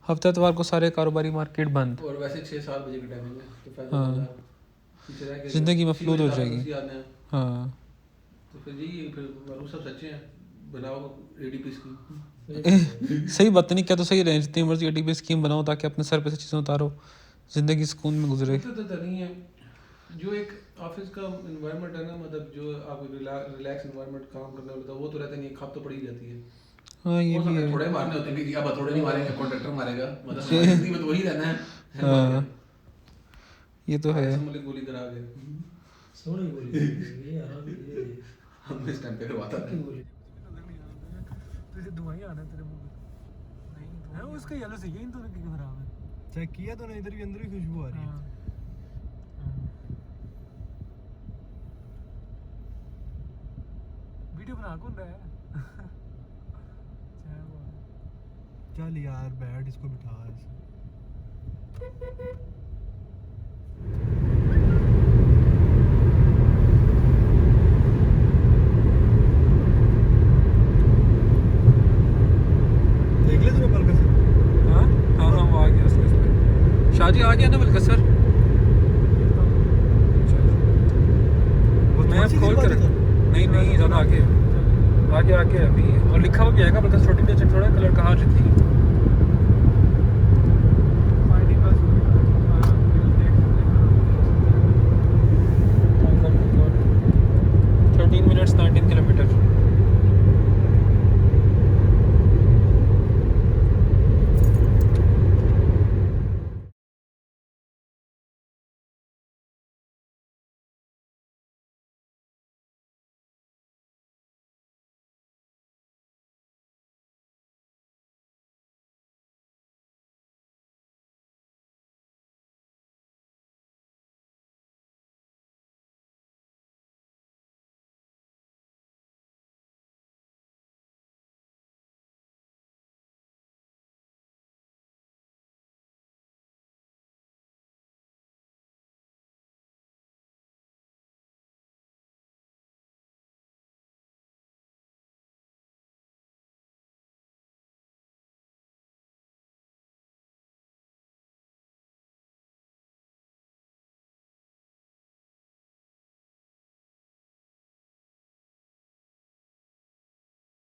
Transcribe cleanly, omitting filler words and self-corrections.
हफ्ते इतवार को सारे कारोबारी मार्केट बंद। और वैसे 6-7 बजे की टाइमिंग है तो फायदा हाँ। होता है, पीछे रह के ज़िंदगी मफलूद हो जाएगी। हाँ तो फिर यही फिर मारूफ सब सच्चे हैं, बनाओ एडीपी स्कीम। सही बात नहीं, क्या तो सही रहे, जितनी मर्जी एडीपी स्कीम बनाओ ताकि अपने सर पे से चीज़ें उतारो, ज़िंदगी सुकून में गुजरे। तो नहीं है जो एक ऑफिस का एनवायरनमेंट है ना, मतलब जो आप रिलैक्स एनवायरनमेंट काम करने वाला था वो तो रहता नहीं है, खप तो पड़ी जाती है। हाँ ये भी है। थोड़े मारने होते हैं कि अब थोड़े नहीं मारेंगे, कॉन्ट्रैक्टर मारेगा, मतलब हमारी जिंदगी में तो वही रहना है। हाँ ये तो है। समझ गोली करा के सोनी गोली ये यार ये हम इस टाइम पे करवाता था। तुझे दुआएं आना तेरे मुंह पे नहीं है, उसका येलो से यही तो क्यों खराब है, चेक किया तूने, इधर भी अंदर भी खुशबू आ रही है। वीडियो बना कौन रहा है? चल यार बैठ, इसको बिठा ऐसे। देख ले तूने बलका सर? हाँ हाँ हाँ वो आ गया उसके इसमें। शाहजी आ गया ना बल्कि सर, मैं अब खोल कर नहीं नहीं ज़्यादा आगे आगे आगे अभी, और लिखा हुआ भी आएगा बल्कि छोटी नीचे थोड़ा कलर कहाँ लिखी है।